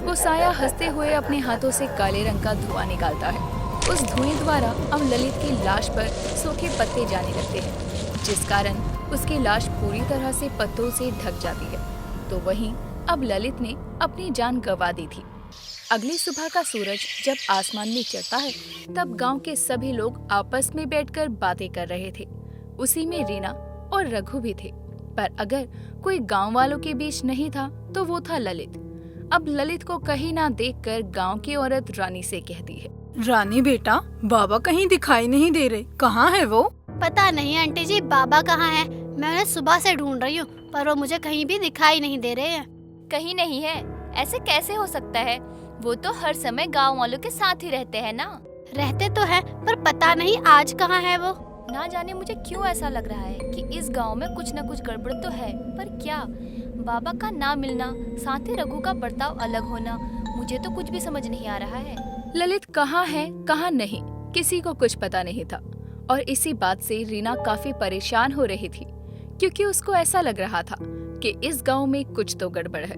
वो साया हंसते हुए अपने हाथों से काले रंग का धुआं निकालता है। उस धुएं द्वारा अब ललित की लाश पर सूखे पत्ते जाने लगते हैं, जिस कारण उसकी लाश पूरी तरह से पत्तों से ढक जाती है। तो वहीं अब ललित ने अपनी जान गंवा दी थी। अगली सुबह का सूरज जब आसमान में चढ़ता है, तब गांव के सभी लोग आपस में बैठकर बातें कर रहे थे। उसी में रीना और रघु भी थे, पर अगर कोई गांव वालों के बीच नहीं था तो वो था ललित। अब ललित को कहीं ना देखकर गांव की औरत रानी से कहती है, रानी बेटा, बाबा कहीं दिखाई नहीं दे रहे, कहाँ है वो? पता नहीं आंटी जी, बाबा कहाँ है? मैं उन्हें सुबह से ढूंढ रही हूँ, पर वो मुझे कहीं भी दिखाई नहीं दे रहे हैं। कहीं नहीं है? ऐसे कैसे हो सकता है? वो तो हर समय गांव वालों के साथ ही रहते हैं ना। रहते तो हैं, पर पता नहीं आज कहाँ है वो। ना जाने मुझे क्यों ऐसा लग रहा है कि इस गांव में कुछ न कुछ गड़बड़ तो है, पर क्या? बाबा का ना मिलना, साथ ही रघु का बर्ताव अलग होना, मुझे तो कुछ भी समझ नहीं आ रहा है। ललित कहाँ है कहाँ नहीं, किसी को कुछ पता नहीं था। और इसी बात से रीना काफी परेशान हो रही थी, क्योंकि उसको ऐसा लग रहा था कि इस गांव में कुछ तो गड़बड़ है।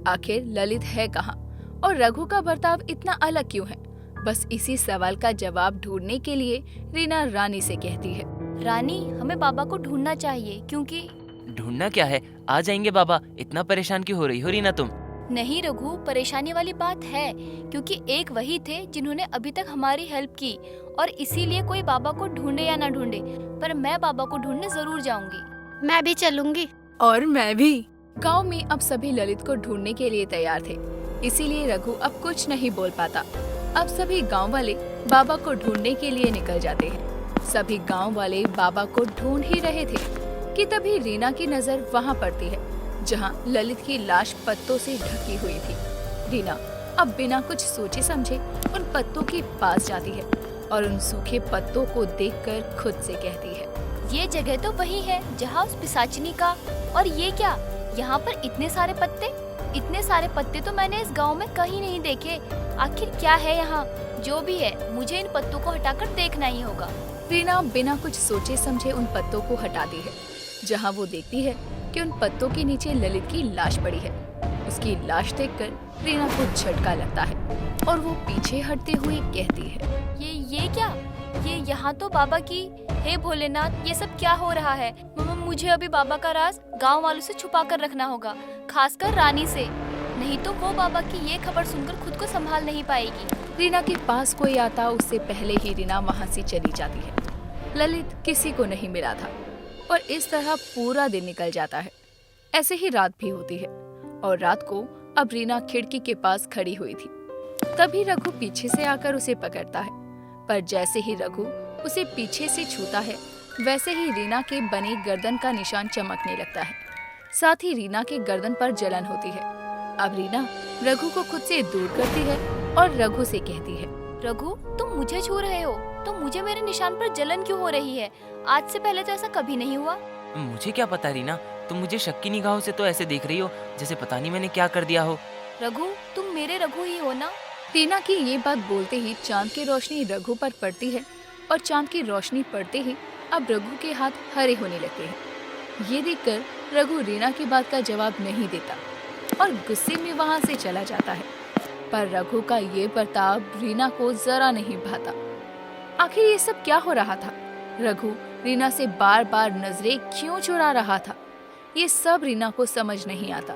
आखिर ललित है कहाँ और रघु का बर्ताव इतना अलग क्यों है? बस इसी सवाल का जवाब ढूंढने के लिए रीना रानी से कहती है, रानी, हमें बाबा को ढूंढना चाहिए, क्योंकि ढूंढना क्या है, आ जाएंगे बाबा। इतना परेशान क्यों हो रही हो रीना तुम? नहीं रघु, परेशानी वाली बात है, क्योंकि एक वही थे जिन्होंने अभी तक हमारी हेल्प की, और इसीलिए कोई बाबा को ढूंढे या ना ढूंढे, पर मैं बाबा को ढूंढने जरूर जाऊंगी। मैं भी चलूंगी। और मैं भी। गांव में अब सभी ललित को ढूंढने के लिए तैयार थे, इसीलिए रघु अब कुछ नहीं बोल पाता। अब सभी गांव वाले बाबा को ढूंढने के लिए निकल जाते हैं। सभी गांव वाले बाबा को ढूंढ ही रहे थे कि तभी रीना की नजर वहां पड़ती है, जहां ललित की लाश पत्तों से ढकी हुई थी। रीना अब बिना कुछ सोचे समझे उन पत्तों के पास जाती है और उन सूखे पत्तों को देखकर खुद से कहती है, ये जगह तो वही है जहाँ उस पिशाचिनी का। और ये क्या, यहाँ पर इतने सारे पत्ते? इतने सारे पत्ते तो मैंने इस गांव में कहीं नहीं देखे। आखिर क्या है यहाँ? जो भी है, मुझे इन पत्तों को हटाकर देखना ही होगा। रीना बिना कुछ सोचे समझे उन पत्तों को हटाती है, जहाँ वो देखती है कि उन पत्तों के नीचे ललित की लाश पड़ी है। उसकी लाश देखकर रीना को झटका लगता है और वो पीछे हटते हुए कहती है, ये क्या? ये यहाँ तो बाबा की। हे भोलेनाथ, ये सब क्या हो रहा है? मुझे अभी बाबा का राज गांव वालों से छुपा कर रखना होगा, खासकर रानी से, नहीं तो वो बाबा की ये खबर सुनकर खुद को संभाल नहीं पाएगी। रीना के पास कोई आता उससे पहले ही रीना वहाँ से चली जाती है। ललित किसी को नहीं मिला था और इस तरह पूरा दिन निकल जाता है। ऐसे ही रात भी होती है और रात को अब रीना खिड़की के पास खड़ी हुई थी। तभी रघु पीछे से आकर उसे पकड़ता है, पर जैसे ही रघु उसे पीछे से छूता है, वैसे ही रीना के बने गर्दन का निशान चमकने लगता है। साथ ही रीना के गर्दन पर जलन होती है। अब रीना रघु को खुद से दूर करती है और रघु से कहती है, रघु, तुम मुझे छू रहे हो तो मुझे मेरे निशान पर जलन क्यों हो रही है? आज से पहले तो ऐसा कभी नहीं हुआ। मुझे क्या पता रीना, तुम मुझे शक की निगाहों से तो ऐसे देख रही हो जैसे पता नहीं मैंने क्या कर दिया हो। रघु, तुम मेरे रघु ही हो ना? रीना की ये बात बोलते ही चांद की रोशनी रघु पर पड़ती है और चांद की रोशनी पड़ते ही अब रघु के हाथ हरे होने लगते हैं। ये देखकर रघु रीना की बात का जवाब नहीं देता और गुस्से में वहाँ से चला जाता है, पर रघु का ये बर्ताव रीना को जरा नहीं भाता। आखिर ये सब क्या हो रहा था? रघु रीना से बार बार नजरें क्यों चुरा रहा था? ये सब रीना को समझ नहीं आता।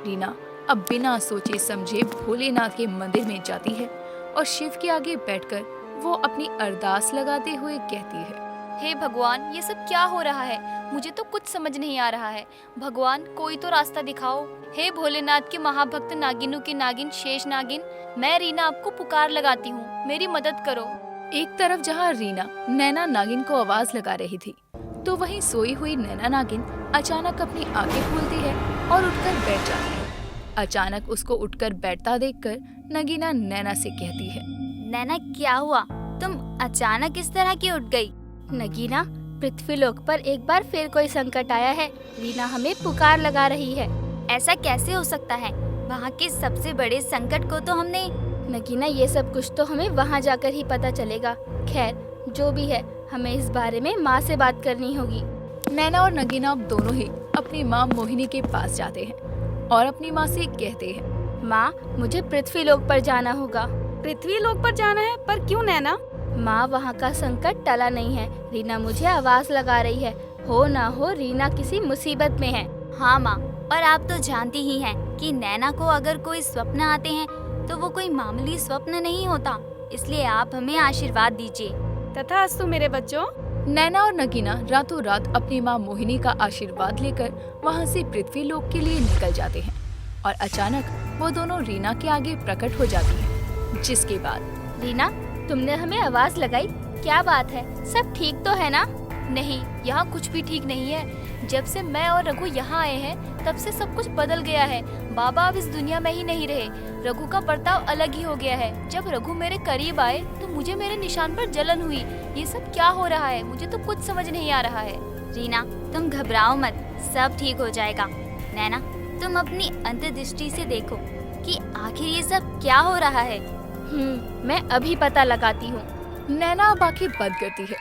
रीना अब बिना सोचे समझे भोलेनाथ के मंदिर में जाती है और शिव के आगे बैठकर वो अपनी अरदास लगाते हुए कहती है, हे भगवान, ये सब क्या हो रहा है? मुझे तो कुछ समझ नहीं आ रहा है। भगवान, कोई तो रास्ता दिखाओ। हे भोलेनाथ के महाभक्त नागिनों की नागिन शेष नागिन, मैं रीना आपको पुकार लगाती हूँ, मेरी मदद करो। एक तरफ जहाँ रीना नैना नागिन को आवाज लगा रही थी, तो वहीं सोई हुई नैना नागिन अचानक अपनी आंखें खोलती है और उठकर बैठ जाती है। अचानक उसको उठकर बैठता देखकर नगीना नैना से कहती है, नैना, क्या हुआ? तुम अचानक इस तरह की उठ गई? नगीना, पृथ्वीलोक पर एक बार फिर कोई संकट आया है। रीना हमें पुकार लगा रही है। ऐसा कैसे हो सकता है? वहाँ के सबसे बड़े संकट को तो हमने। नगीना, ये सब कुछ तो हमें वहाँ जाकर ही पता चलेगा। खैर, जो भी है, हमें इस बारे में माँ से बात करनी होगी। नैना और नगीना अब दोनों ही अपनी माँ मोहिनी के पास जाते हैं और अपनी माँ से कहते हैं, माँ, मुझे पृथ्वी लोक पर जाना होगा। पृथ्वी लोक पर जाना है, पर क्यों नैना? माँ, वहाँ का संकट टला नहीं है। रीना मुझे आवाज लगा रही है। हो ना हो रीना किसी मुसीबत में है। हाँ माँ, और आप तो जानती ही हैं कि नैना को अगर कोई स्वप्न आते हैं तो वो कोई मामूली स्वप्न नहीं होता, इसलिए आप हमें आशीर्वाद दीजिए। तथास्तु मेरे बच्चों। नैना और नगीना रातों रात अपनी माँ मोहिनी का आशीर्वाद लेकर वहाँ से पृथ्वी लोक के लिए निकल जाते हैं और अचानक वो दोनों रीना के आगे प्रकट हो जाती हैं। जिसके बाद रीना, तुमने हमें आवाज लगाई, क्या बात है? सब ठीक तो है ना? नहीं, यहाँ कुछ भी ठीक नहीं है। जब से मैं और रघु यहाँ आए हैं तब से सब कुछ बदल गया है। बाबा अब इस दुनिया में ही नहीं रहे। रघु का बर्ताव अलग ही हो गया है। जब रघु मेरे करीब आए तो मुझे मेरे निशान पर जलन हुई। ये सब क्या हो रहा है? मुझे तो कुछ समझ नहीं आ रहा है। रीना, तुम घबराओ मत, सब ठीक हो जाएगा। नैना, तुम अपनी अंतर्दृष्टि से देखो कि आखिर ये सब क्या हो रहा है। मैं अभी पता लगाती हूँ। नैना अब आंखें बंद करती है।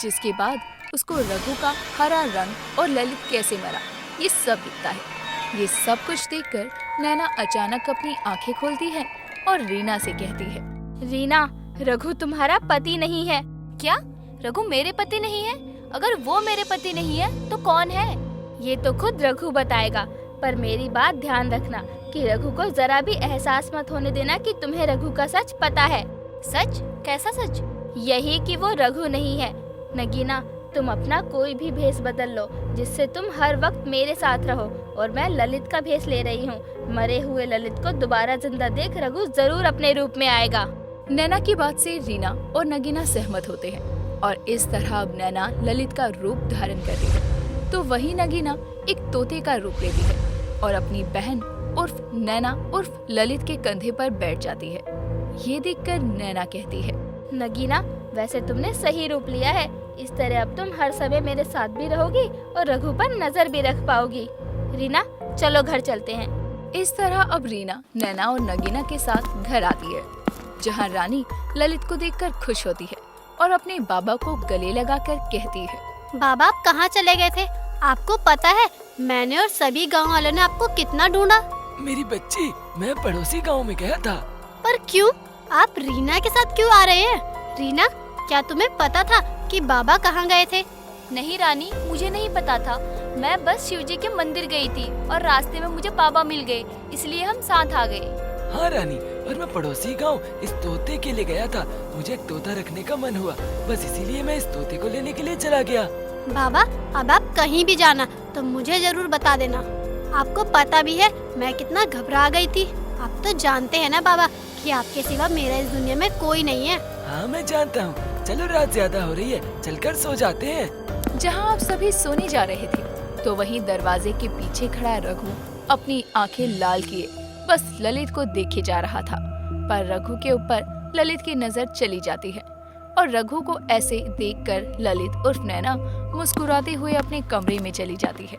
जिसके बाद उसको रघु का हरा रंग और ललित कैसे मरा ये सब दिखता है। ये सब कुछ देखकर नैना अचानक अपनी आंखें खोलती है और रीना से कहती है, रीना, रघु तुम्हारा पति नहीं है। क्या? रघु मेरे पति नहीं है? अगर वो मेरे पति नहीं है तो कौन है? ये तो खुद रघु बताएगा, पर मेरी बात ध्यान रखना कि रघु को जरा भी एहसास मत होने देना कि तुम्हें रघु का सच पता है। सच? कैसा सच? यही कि वो रघु नहीं है। नगीना, तुम अपना कोई भी भेष बदल लो जिससे तुम हर वक्त मेरे साथ रहो, और मैं ललित का भेष ले रही हूँ। मरे हुए ललित को दोबारा जिंदा देख रघु जरूर अपने रूप में आएगा। नैना की बात से रीना और नगीना सहमत होते हैं और इस तरह अब नैना ललित का रूप धारण करती है। तो वही नगीना एक तोते का रूप लेती है और अपनी बहन उर्फ नैना उर्फ ललित के कंधे पर बैठ जाती है। ये देखकर नैना कहती है, नगीना, वैसे तुमने सही रूप लिया है। इस तरह अब तुम हर समय मेरे साथ भी रहोगी और रघु पर नजर भी रख पाओगी। रीना, चलो घर चलते हैं। इस तरह अब रीना नैना और नगीना के साथ घर आती है, जहाँ रानी ललित को देखकर खुश होती है और अपने बाबा को गले लगाकर कहती है, बाबा, आप कहाँ चले गए थे? आपको पता है मैंने और सभी गांव वालों ने आपको कितना ढूंढा। मेरी बच्ची, मैं पड़ोसी गांव में गया था। पर क्यों? आप रीना के साथ क्यों आ रहे हैं? रीना, क्या तुम्हें पता था कि बाबा कहाँ गए थे? नहीं रानी, मुझे नहीं पता था। मैं बस शिवजी के मंदिर गई थी और रास्ते में मुझे बाबा मिल गए, इसलिए हम साथ आ गए। हाँ रानी, और मैं पड़ोसी गांव इस तोते के लिए गया था। मुझे एक तोता रखने का मन हुआ, बस इसीलिए मैं इस तोते को लेने के लिए चला गया। बाबा, अब आप कहीं भी जाना तो मुझे जरूर बता देना। आपको पता भी है मैं कितना घबरा गई थी। आप तो जानते हैं ना बाबा कि आपके सिवा मेरा इस दुनिया में कोई नहीं है। हाँ मैं जानता हूँ। चलो रात ज्यादा हो रही है, चलकर सो जाते हैं। जहाँ आप सभी सोने जा रहे थे तो वहीं दरवाजे के पीछे खड़ा रघु अपनी आंखें लाल किए बस ललित को देखे जा रहा था। पर रघु के ऊपर ललित की नजर चली जाती है और रघु को ऐसे देखकर ललित उर्फ नैना मुस्कुराते हुए अपने कमरे में चली जाती है।